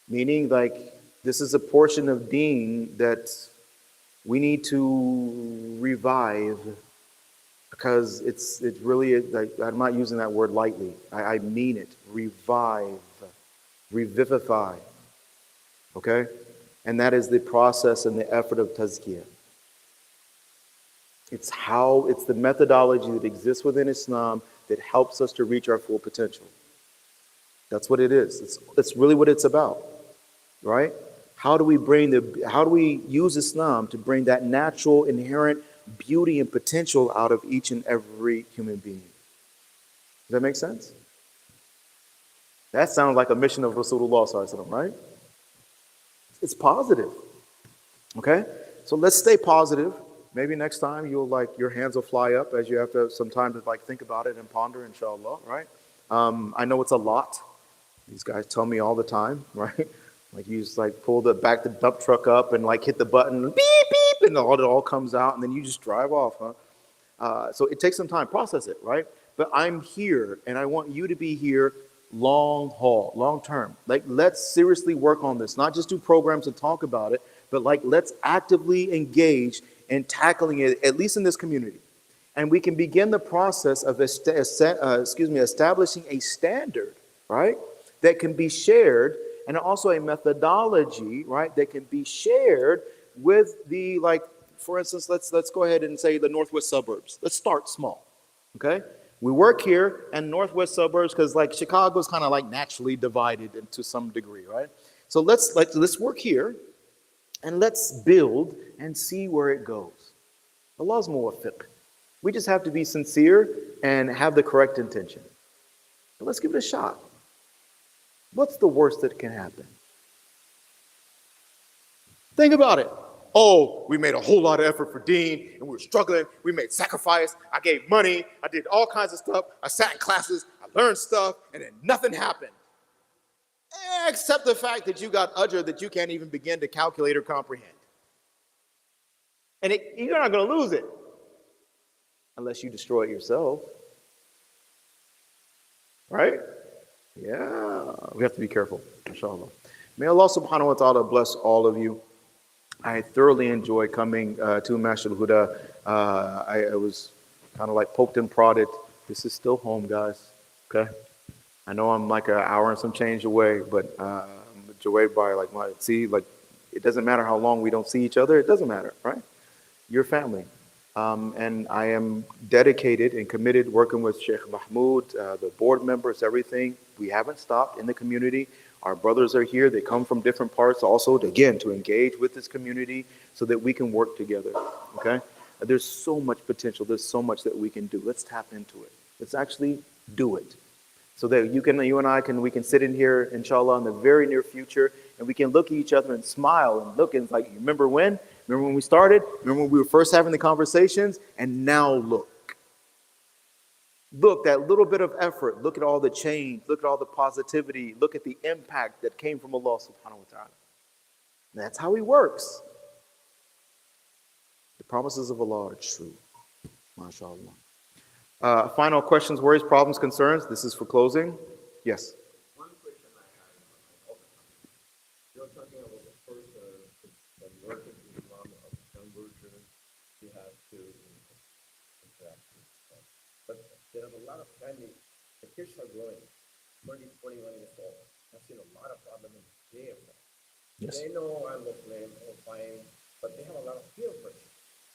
meaning like this is a portion of deen that we need to revive because it's really, like, I'm not using that word lightly. I mean it. Revive, revivify. Okay? And that is the process and the effort of tazkiyah. It's the methodology that exists within Islam that helps us to reach our full potential. That's what it is. It's really what it's about, right? How do we use Islam to bring that natural, inherent beauty and potential out of each and every human being? Does that make sense? That sounds like a mission of Rasulullah sallallahu alaihi wasallam, right? It's positive. Okay? So let's stay positive. Maybe next time your hands will fly up as you have to have some time to think about it and ponder, inshallah, right? I know it's a lot. These guys tell me all the time, right? Like you just pull the dump truck up and hit the button, beep, beep, and it all comes out, and then you just drive off, huh? So it takes some time, process it, right? But I'm here, and I want you to be here long haul, long term. Let's seriously work on this, not just do programs and talk about it, but let's actively engage in tackling it, at least in this community. And we can begin the process of establishing a standard, right, that can be shared, and also a methodology, right, that can be shared with for instance, let's go ahead and say the northwest suburbs. Let's start small, okay? We work here in northwest suburbs because Chicago's kind of naturally divided into some degree, right? So let's work here and let's build and see where it goes. Allah's muwaffiq. We just have to be sincere and have the correct intention. But let's give it a shot. What's the worst that can happen? Think about it. Oh, we made a whole lot of effort for Dean, and we were struggling. We made sacrifice. I gave money. I did all kinds of stuff. I sat in classes. I learned stuff, and then nothing happened. Except the fact that you got udger that you can't even begin to calculate or comprehend. And you're not going to lose it unless you destroy it yourself. Right? Yeah. We have to be careful, inshallah. May Allah subhanahu wa ta'ala bless all of you. I thoroughly enjoy coming to Masjid Huda. I was kind of like poked and prodded. This is still home, guys. Okay? I know I'm like an hour and some change away, but I'm away by like it doesn't matter how long we don't see each other. It doesn't matter, right? You're family. And I am dedicated and committed working with Shaykh Mahmoud, the board members, everything. We haven't stopped in the community. Our brothers are here. They come from different parts also, to engage with this community so that we can work together, okay? There's so much potential. There's so much that we can do. Let's tap into it. Let's actually do it so that you and I can sit in here, inshallah, in the very near future, and we can look at each other and smile and look and like, remember when? Remember when we started? Remember when we were first having the conversations? And now look. Look, that little bit of effort. Look at all the change. Look at all the positivity. Look at the impact that came from Allah subhanahu wa ta'ala. That's how He works. The promises of Allah are true. MashaAllah. Final questions, worries, problems, concerns. This is for closing. Yes. One question I have, you're talking about the person that working in the Islam of conversion, you have to interact with them. But there are a lot of families, the kids are growing, 20, 21 years old. I've seen a lot of problems in their family. Yes. They know I'm Muslim, I'm fine, but they have a lot of peer pressure.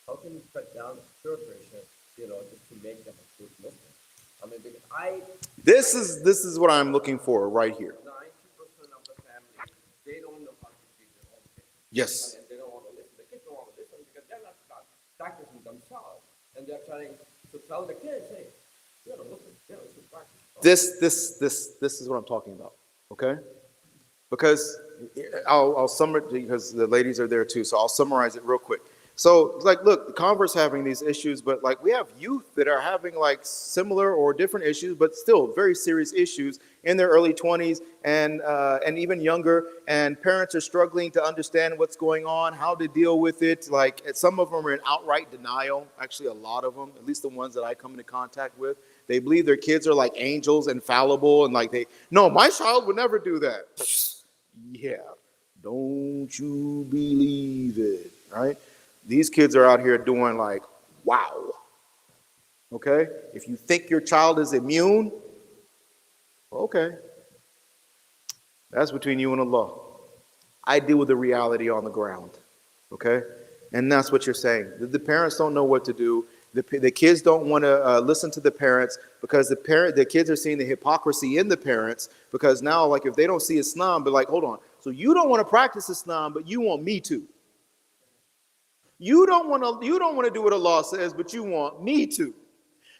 How can you cut down peer pressure, just to make them a good Muslim? I mean, because This is what I'm looking for right here. 90% of the family, they don't know how to treat their own kids. Yes. And they don't want to listen. The kids don't want to listen because they're not practicing themselves. And they're trying to tell the kids, hey, listen, it's a practice. This is what I'm talking about. Okay? Because I'll summarize, because the ladies are there too, so I'll summarize it real quick. So, look, the converse having these issues, but we have youth that are having similar or different issues, but still very serious issues in their early 20s and even younger. And parents are struggling to understand what's going on, how to deal with it. Some of them are in outright denial. Actually, a lot of them, at least the ones that I come into contact with, they believe their kids are like angels, infallible, and no, my child would never do that. Yeah, don't you believe it, right? These kids are out here doing wow. Okay? If you think your child is immune, okay. That's between you and Allah. I deal with the reality on the ground. Okay? And that's what you're saying. The parents don't know what to do. The kids don't want to listen to the parents because the kids are seeing the hypocrisy in the parents, because now if they don't see Islam, but hold on. So you don't want to practice Islam, but you want me to. You don't want to do what Allah says, but you want me to.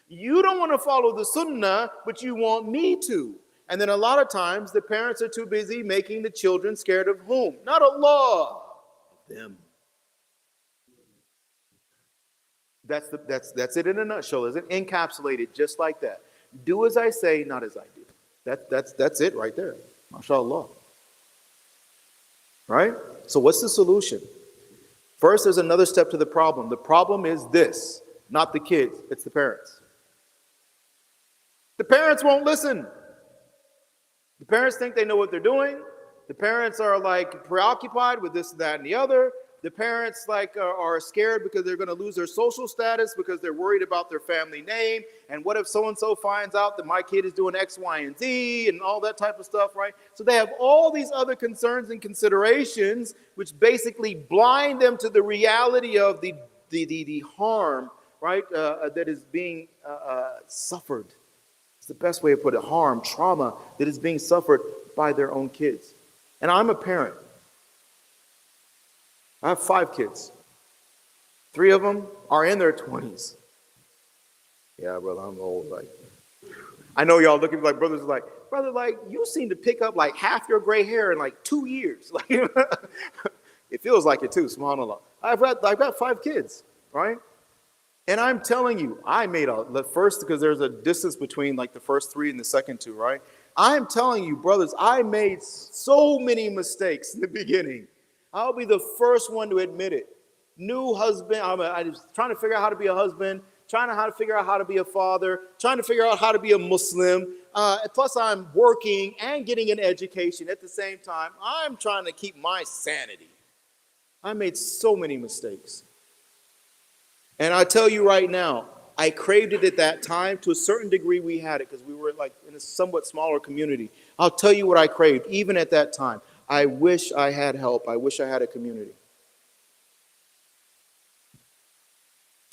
You don't want to follow the Sunnah, but you want me to. And then a lot of times the parents are too busy making the children scared of whom? Not Allah, them. That's it in a nutshell, is it? Encapsulated just like that. Do as I say, not as I do. That's it right there. MashaAllah. Right? So what's the solution? First, there's another step to the problem. The problem is this, not the kids, it's the parents. The parents won't listen. The parents think they know what they're doing. The parents are preoccupied with this, that, and the other. The parents are scared because they're going to lose their social status because they're worried about their family name. And what if so-and-so finds out that my kid is doing X, Y, and Z and all that type of stuff, right? So they have all these other concerns and considerations which basically blind them to the reality of the harm, right, that is being suffered. It's the best way to put it. Harm, trauma that is being suffered by their own kids. And I'm a parent. I have 5 kids. 3 of them are in their 20s. Yeah, brother, I'm old. I know y'all looking brothers are brother, you seem to pick up half your gray hair in 2 years. It feels like it too, subhanAllah. I've got 5 kids, right? And I'm telling you, I made the first, because there's a distance between like the first 3 and the second 2, right? I'm telling you, brothers, I made so many mistakes in the beginning. I'll be the first one to admit it. New husband, I was trying to figure out how to be a husband, trying to figure out how to be a father, trying to figure out how to be a Muslim. Plus, I'm working and getting an education at the same time. I'm trying to keep my sanity. I made so many mistakes. And I tell you right now, I craved it at that time. To a certain degree, we had it because we were like in a somewhat smaller community. I'll tell you what I craved, even at that time. I wish I had help. I wish I had a community.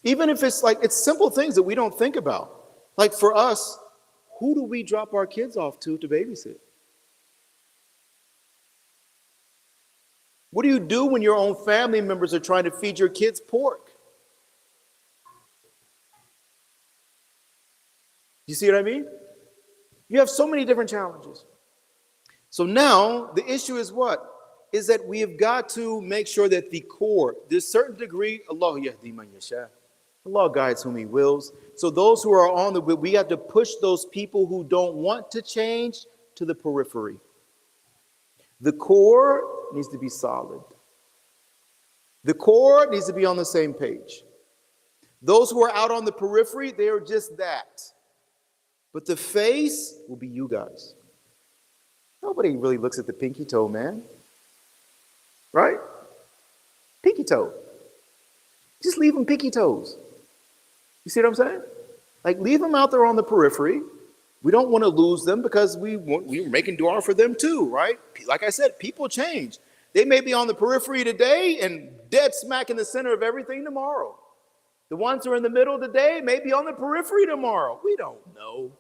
Even if it's like, it's simple things that we don't think about. Like for us, who do we drop our kids off to babysit? What do you do when your own family members are trying to feed your kids pork? You see what I mean? You have so many different challenges. So now the issue is what? Is that we have got to make sure that the core, there's a certain degree, Allah yahdi man yasha. Allah guides whom He wills. So those who are on the, we have to push those people who don't want to change to the periphery. The core needs to be solid. The core needs to be on the same page. Those who are out on the periphery, they are just that. But the face will be you guys. Nobody really looks at the pinky toe, man. Right? Pinky toe. Just leave them pinky toes. You see what I'm saying? Like, leave them out there on the periphery. We don't want to lose them because we're making dua for them too, right? Like I said, people change. They may be on the periphery today and dead smack in the center of everything tomorrow. The ones who are in the middle today may be on the periphery tomorrow. We don't know.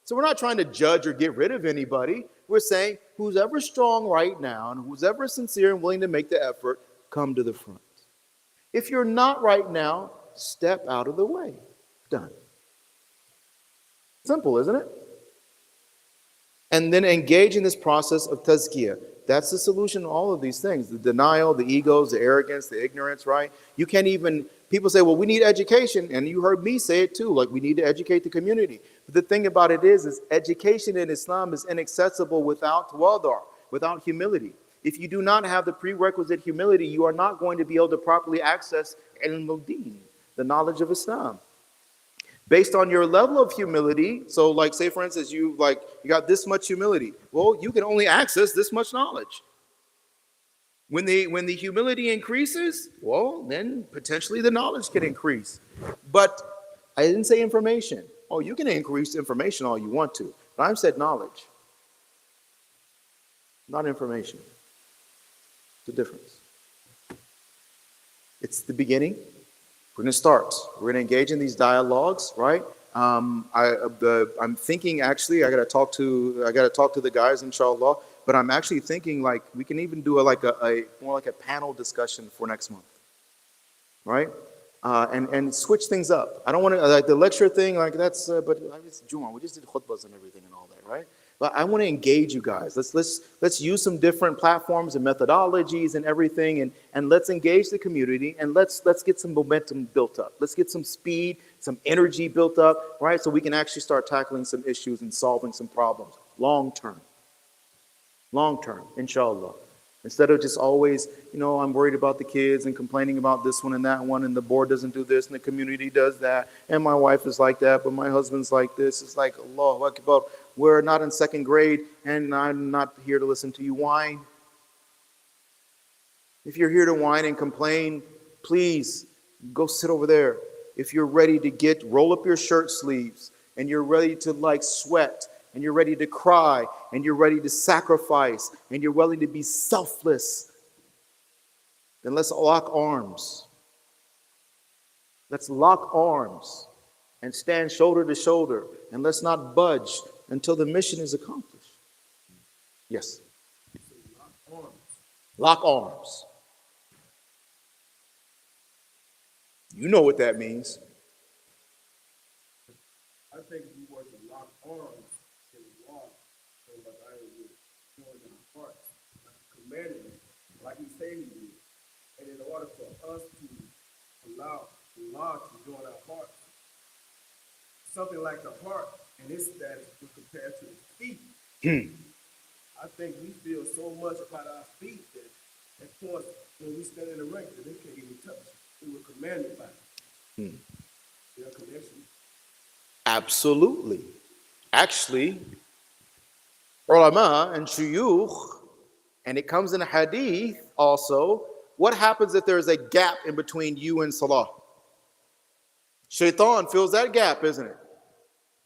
So we're not trying to judge or get rid of anybody. We're saying who's ever strong right now and who's ever sincere and willing to make the effort, come to the front. If you're not right now, step out of the way. Done. Simple, isn't it? And then engage in this process of tazkiyah. That's the solution to all of these things. The denial, the egos, the arrogance, the ignorance, right? You can't even, people say, well, we need education. And you heard me say it too, like we need to educate the community. But the thing about it is education in Islam is inaccessible without tawadar, without humility. If you do not have the prerequisite humility, you are not going to be able to properly access ilm al-din, the knowledge of Islam. Based on your level of humility, so like say for instance, you got this much humility. Well, you can only access this much knowledge. When the humility increases, well, then potentially the knowledge can increase. But I didn't say information. Oh, you can increase information all you want to. But I've said knowledge, not information. It's a difference. It's the beginning. We're going to start. We're going to engage in these dialogues, right? I'm thinking actually I got to talk to the guys, inshallah. But I'm actually thinking like we can even do more like a panel discussion for next month, right? And switch things up. I don't want to like the lecture thing like that's. But it's Jumu'ah. We just did khutbahs and everything and all that, right? But I want to engage you guys. Let's use some different platforms and methodologies and everything, and let's engage the community and let's get some momentum built up. Let's get some speed, some energy built up, right? So we can actually start tackling some issues and solving some problems long term, inshallah. Instead of just always, I'm worried about the kids and complaining about this one and that one, and the board doesn't do this and the community does that, and my wife is like that, but my husband's like this. It's like, Allahu Akbar, we're not in second grade, and I'm not here to listen to you whine. If you're here to whine and complain, please go sit over there. If you're ready to roll up your shirt sleeves, and you're ready to sweat, and you're ready to cry, and you're ready to sacrifice, and you're willing to be selfless, then let's lock arms. Let's lock arms and stand shoulder to shoulder, and let's not budge until the mission is accomplished. Yes? Lock arms. You know what that means. I think if we were to lock arms in law, so like I would join in the hearts, commanding, like he said he did. us to allow Allah to join our hearts, something like the heart and its status compared to the feet. I think we feel so much about our feet that at points when we stand in the rank that they can't even touch. We were commanded by it. Their connection. Absolutely. Actually, ulama and shuyukh, and it comes in a hadith also, what happens if there's a gap in between you and salah? Shaitan fills that gap, isn't it?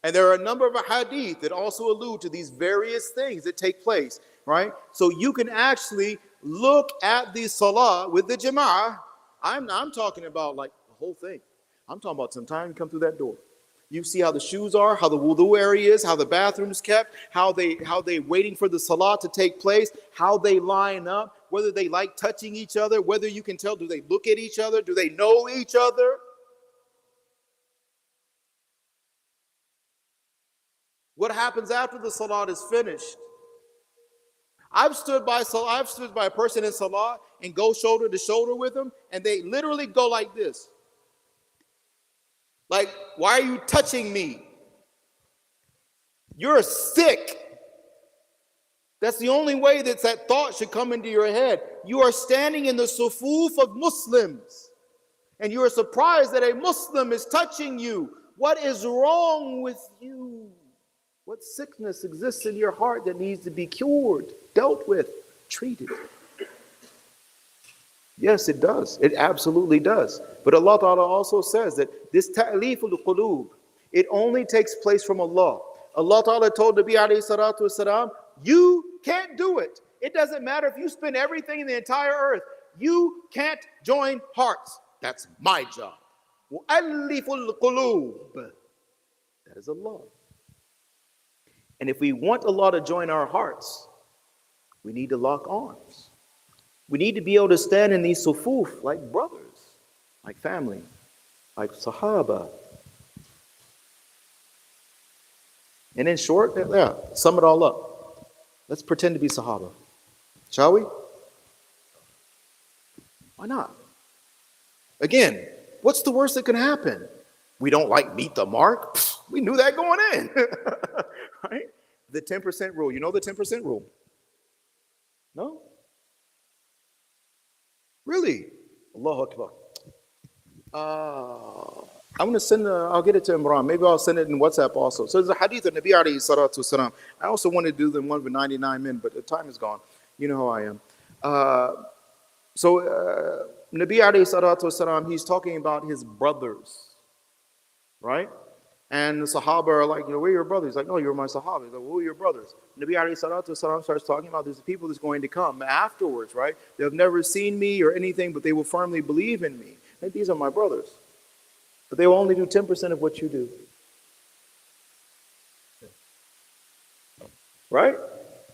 And there are a number of hadith that also allude to these various things that take place, right? So you can actually look at the salah with the jama'ah. I'm talking about like the whole thing. I'm talking about sometime you come through that door. You see how the shoes are, how the wudu area is, how the bathroom is kept, how they waiting for the salah to take place, how they line up, whether they like touching each other, whether you can tell, do they look at each other, do they know each other? What happens after the salat is finished? I've stood by a person in salah and go shoulder to shoulder with them, and they literally go like this. Like, why are you touching me? You're sick. That's the only way that thought should come into your head. You are standing in the sufuf of Muslims, and you are surprised that a Muslim is touching you. What is wrong with you? What sickness exists in your heart that needs to be cured, dealt with, treated? Yes, it does. It absolutely does. But Allah Ta'ala also says that this ta'leeful qulub, it only takes place from Allah. Allah Ta'ala told Nabi alayhi salatu wasalam, you can't do it. It doesn't matter if you spend everything in the entire earth. You can't join hearts. That's my job. Mu'alliful qulub. That is Allah. And if we want Allah to join our hearts, we need to lock arms. We need to be able to stand in these sufuf like brothers, like family, like sahaba. And in short, yeah, sum it all up. Let's pretend to be sahaba. Shall we? Why not? Again, what's the worst that can happen? We don't like meet the mark. We knew that going in. Right? The 10% rule. You know the 10% rule? No? Really? Allahu Akbar. I'm going to send, I'll get it to Imran. Maybe I'll send it in WhatsApp also. So there's a hadith of Nabi alayhi salatu wasalam. I also want to do the one with 99 men, but the time is gone. You know how I am. Nabi alayhi salatu wasalam, he's talking about his brothers, right? And the Sahaba are like, where are your brothers? He's like, no, you're my Sahaba. He's like, who are your brothers? Nabi alayhi salatu wasalam starts talking about there's people that's going to come afterwards, right? They have never seen me or anything, but they will firmly believe in me. Like, these are my brothers. But they will only do 10% of what you do. Right?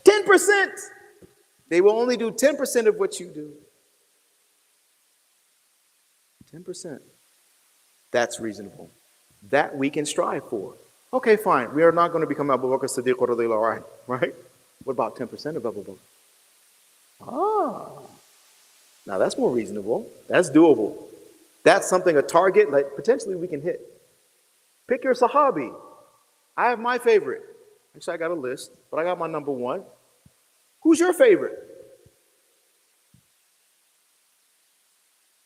10%! They will only do 10% of what you do. 10%. That's reasonable. That we can strive for. Okay, fine. We are not going to become Abu Bakr Siddiq radhiyallahu anhu, right? What about 10% of Abu Bakr? Now that's more reasonable. That's doable. That's something, a target like potentially we can hit. Pick your Sahabi. I have my favorite. Actually, I got a list, but I got my number one. Who's your favorite?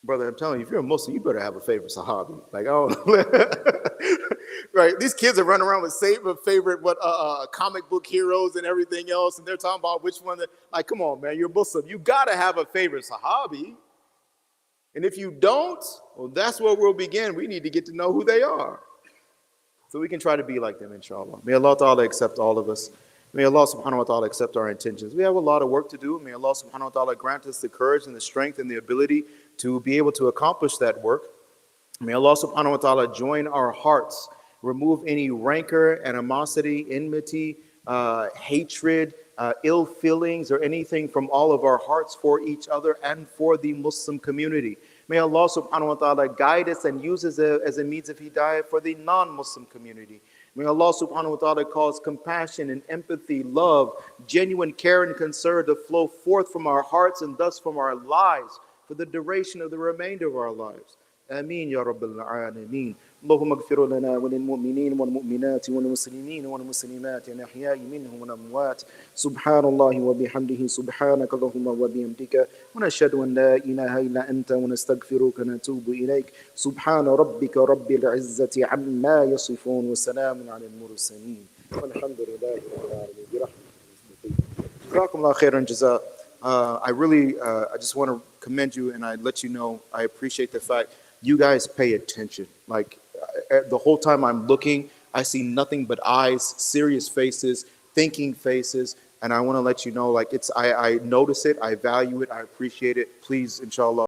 Brother, I'm telling you, if you're a Muslim, you better have a favorite Sahabi. Like, I don't know. Right? These kids are running around with favorite comic book heroes and everything else, and they're talking about which one. Like, come on, man, you're a Muslim. You got to have a favorite Sahabi. And if you don't, well, that's where we'll begin. We need to get to know who they are. So we can try to be like them, inshallah. May Allah Ta'ala accept all of us. May Allah subhanahu wa ta'ala accept our intentions. We have a lot of work to do. May Allah subhanahu wa ta'ala grant us the courage and the strength and the ability to be able to accomplish that work. May Allah subhanahu wa ta'ala join our hearts, remove any rancor, animosity, enmity, hatred, ill feelings, or anything from all of our hearts for each other and for the Muslim community. May Allah subhanahu wa ta'ala guide us and use us as a means of hidayah for the non-Muslim community. May Allah subhanahu wa ta'ala cause compassion and empathy, love, genuine care and concern to flow forth from our hearts and thus from our lives for the duration of the remainder of our lives. آمين يا رب العالمين. اللهم اغفر لنا وللمؤمنين والمؤمنات والمسلمين والمسلمات الأحياء منهم والأموات. سبحان الله وبحمده سبحانك اللهم وبحمدك ونشهد أن لا إله إلا أنت ونستغفرك ونتوب إليك. سبحان ربك رب العزة عما يصفون وسلام على المرسلين والحمد لله رب العالمين برحمته. جزاكم الله خيرا جزاء. I just want to commend you, and I let you know I appreciate the fact you guys pay attention. Like the whole time I'm looking, I see nothing but eyes, serious faces, thinking faces, and I want to let you know, like I notice it, I value it, I appreciate it. Please, inshallah.